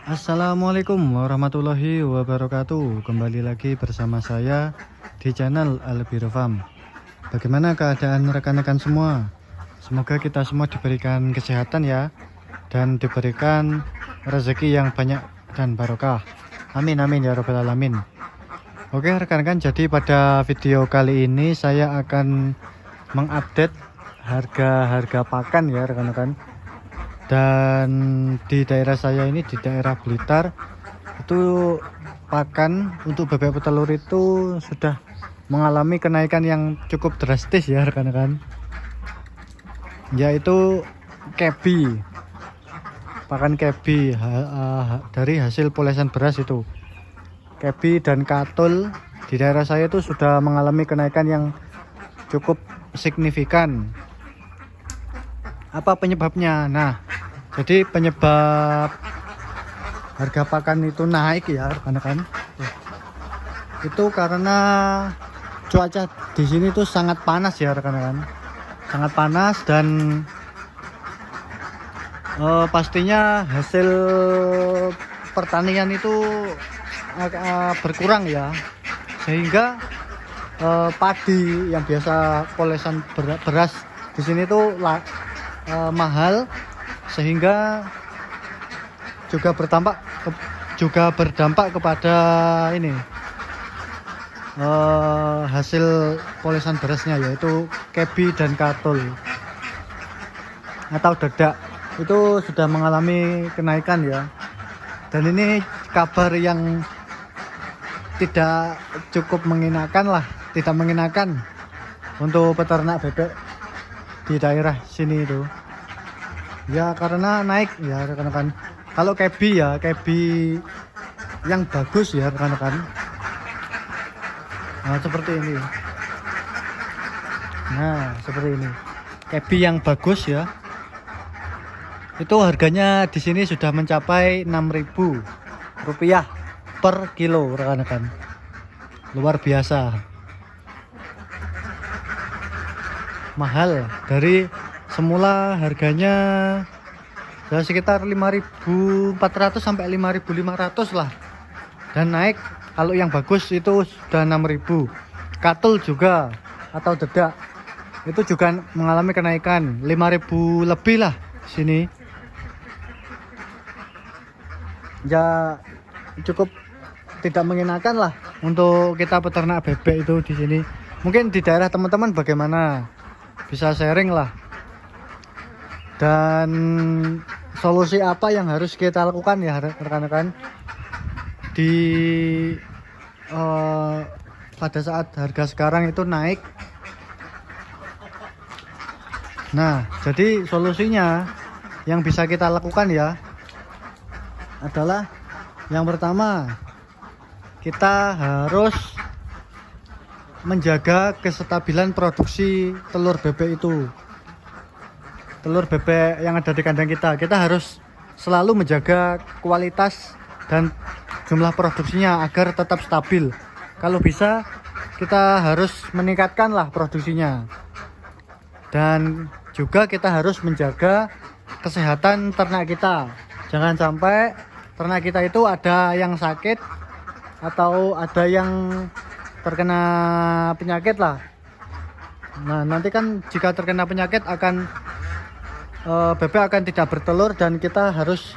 Assalamualaikum warahmatullahi wabarakatuh. Kembali lagi bersama saya di channel Albiro Farm. Bagaimana keadaan rekan-rekan semua? Semoga kita semua diberikan kesehatan ya, dan diberikan rezeki yang banyak dan barokah. Amin amin ya robbal alamin. Oke rekan-rekan, jadi pada video kali ini saya akan mengupdate harga pakan ya rekan-rekan. Dan di daerah saya ini, di daerah Blitar, itu pakan untuk bebek petelur itu sudah mengalami kenaikan yang cukup drastis ya rekan-rekan, yaitu kebi, pakan kebi dari hasil polesan beras. Itu kebi dan katul di daerah saya itu sudah mengalami kenaikan yang cukup signifikan. Apa penyebabnya? Nah, jadi penyebab harga pakan itu naik ya rekan-rekan, itu karena cuaca di sini tuh sangat panas ya rekan-rekan, sangat panas. Dan pastinya hasil pertanian itu berkurang ya, sehingga padi yang biasa polesan beras di sini tuh mahal, sehingga juga berdampak kepada ini hasil polesan berasnya, yaitu kebi dan katul atau dedak. Itu sudah mengalami kenaikan ya, dan ini kabar yang tidak cukup mengenakan lah, tidak mengenakan untuk peternak bebek di daerah sini itu ya, karena naik ya rekan-rekan. Kalau kebi ya, kebi yang bagus ya rekan-rekan, nah seperti ini. Nah seperti ini, kebi yang bagus ya, itu harganya di sini sudah mencapai Rp6.000 per kilo rekan-rekan, luar biasa mahal. Dari semula harganya ya sekitar 5.400 sampai 5.500 lah, dan naik kalau yang bagus itu sudah 6.000. Katul juga atau dedak itu juga mengalami kenaikan 5.000 lebih lah sini ya, cukup tidak mengenakan lah untuk kita peternak bebek itu di sini. Mungkin di daerah teman-teman bagaimana, bisa sharing lah. Dan solusi apa yang harus kita lakukan ya rekan-rekan di pada saat harga sekarang itu naik. Nah jadi solusinya yang bisa kita lakukan ya adalah, yang pertama kita harus menjaga kestabilan produksi telur bebek itu. Telur bebek yang ada di kandang kita harus selalu menjaga kualitas dan jumlah produksinya agar tetap stabil. Kalau bisa kita harus meningkatkan lah produksinya, dan juga kita harus menjaga kesehatan ternak kita. Jangan sampai ternak kita itu ada yang sakit atau ada yang terkena penyakit lah. Nah nanti kan jika terkena penyakit bebek akan tidak bertelur, dan kita harus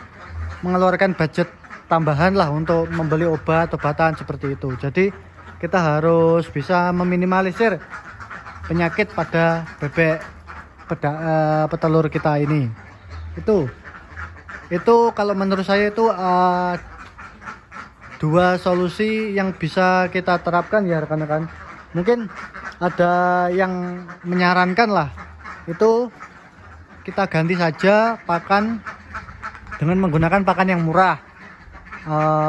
mengeluarkan budget tambahan lah untuk membeli obat-obatan seperti itu. Jadi kita harus bisa meminimalisir penyakit pada bebek petelur kita ini. Itu kalau menurut saya itu dua solusi yang bisa kita terapkan ya rekan-rekan. Mungkin ada yang menyarankan lah, itu kita ganti saja pakan dengan menggunakan pakan yang murah.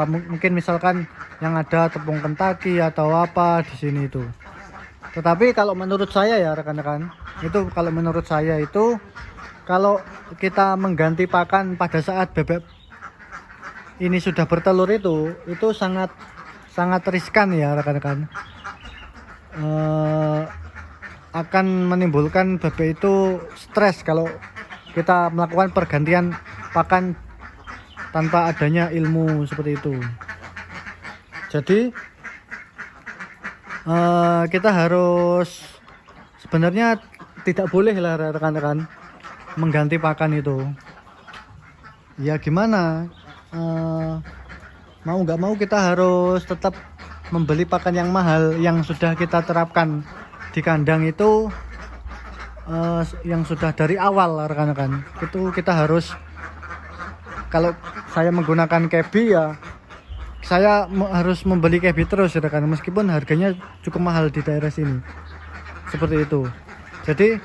Mungkin misalkan yang ada tepung Kentucky atau apa di sini itu. Tetapi kalau menurut saya ya rekan-rekan, kalau kita mengganti pakan pada saat bebek ini sudah bertelur itu sangat riskan ya rekan-rekan. Akan menimbulkan bebek itu stres kalau kita melakukan pergantian pakan tanpa adanya ilmu seperti itu. Jadi kita harus sebenarnya tidak boleh lah rekan-rekan mengganti pakan itu. Ya gimana, mau nggak mau kita harus tetap membeli pakan yang mahal yang sudah kita terapkan di kandang itu, yang sudah dari awal rekan-rekan. Itu kita harus, kalau saya menggunakan kebi ya saya harus membeli kebi terus ya rekan, meskipun harganya cukup mahal di daerah sini. Seperti itu. Jadi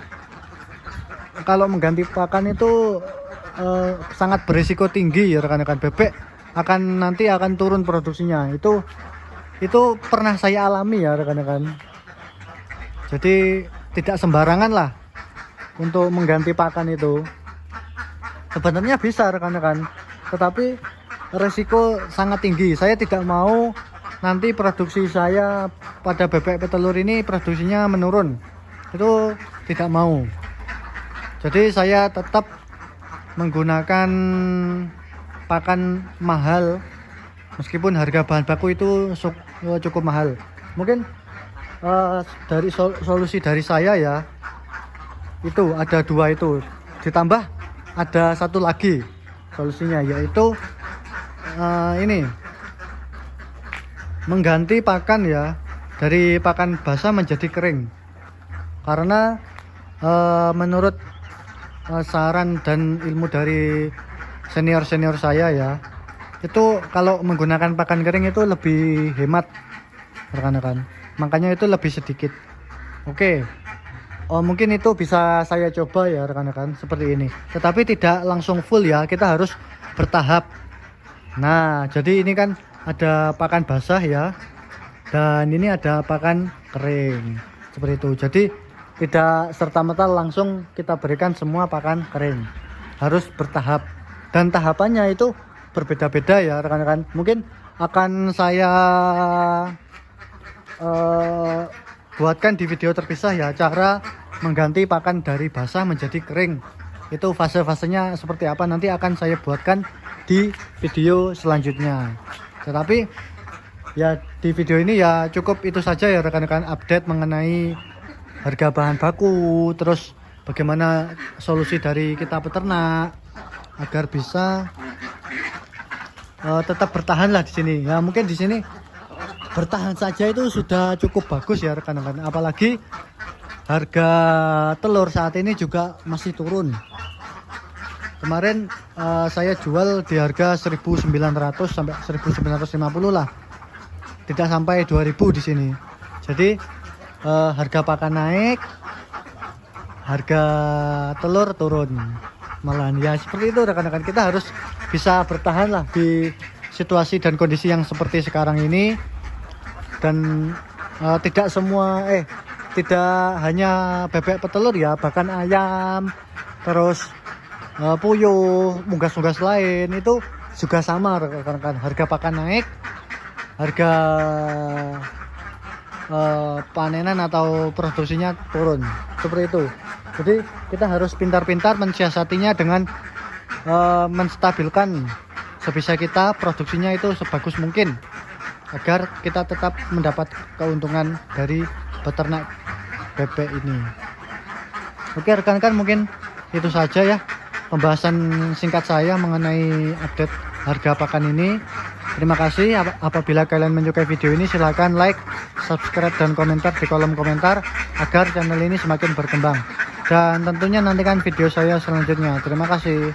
kalau mengganti pakan itu sangat berisiko tinggi ya rekan-rekan. Bebek nanti akan turun produksinya. Itu pernah saya alami ya rekan-rekan. Jadi tidak sembarangan lah untuk mengganti pakan itu. Sebenarnya bisa rekan-rekan, tetapi resiko sangat tinggi. Saya tidak mau nanti produksi saya pada bebek petelur ini produksinya menurun. Itu tidak mau. Jadi saya tetap menggunakan pakan mahal meskipun harga bahan baku itu cukup mahal. Mungkin dari solusi dari saya ya, itu ada 2 itu, ditambah ada 1 lagi solusinya, yaitu ini mengganti pakan ya, dari pakan basah menjadi kering. Karena menurut saran dan ilmu dari senior saya ya, itu kalau menggunakan pakan kering itu lebih hemat rekan-rekan, makanya itu lebih sedikit. Oke, mungkin itu bisa saya coba ya rekan-rekan seperti ini, tetapi tidak langsung full ya, kita harus bertahap. Nah, jadi ini kan ada pakan basah ya, dan ini ada pakan kering seperti itu. Jadi tidak serta-merta langsung kita berikan semua pakan kering, harus bertahap, dan tahapannya itu berbeda-beda ya rekan-rekan. Mungkin akan saya buatkan di video terpisah ya, cara mengganti pakan dari basah menjadi kering. Itu fase-fasenya seperti apa nanti akan saya buatkan di video selanjutnya. Tetapi ya di video ini ya cukup itu saja ya rekan-rekan, update mengenai harga bahan baku, terus bagaimana solusi dari kita peternak agar bisa tetap bertahan lah di sini. Ya mungkin di sini bertahan saja itu sudah cukup bagus ya rekan-rekan. Apalagi harga telur saat ini juga masih turun. Kemarin saya jual di harga 1.900 sampai 1.950 lah, tidak sampai 2.000 di sini. Jadi harga pakan naik, harga telur turun malahan. Ya seperti itu rekan-rekan, kita harus bisa bertahan lah di situasi dan kondisi yang seperti sekarang ini. Dan tidak hanya bebek petelur ya, bahkan ayam, terus puyuh, unggas-unggas lain itu juga sama rekan-rekan. Harga pakan naik, harga panenan atau produksinya turun, seperti itu. Jadi kita harus pintar-pintar mensiasatinya dengan menstabilkan sebisa kita produksinya itu sebagus mungkin, agar kita tetap mendapat keuntungan dari peternak bebek ini. Oke rekan-rekan, mungkin itu saja ya pembahasan singkat saya mengenai update harga pakan ini. Terima kasih. Apabila kalian menyukai video ini, silahkan like, subscribe, dan komentar di kolom komentar agar channel ini semakin berkembang. Dan tentunya nantikan video saya selanjutnya. Terima kasih.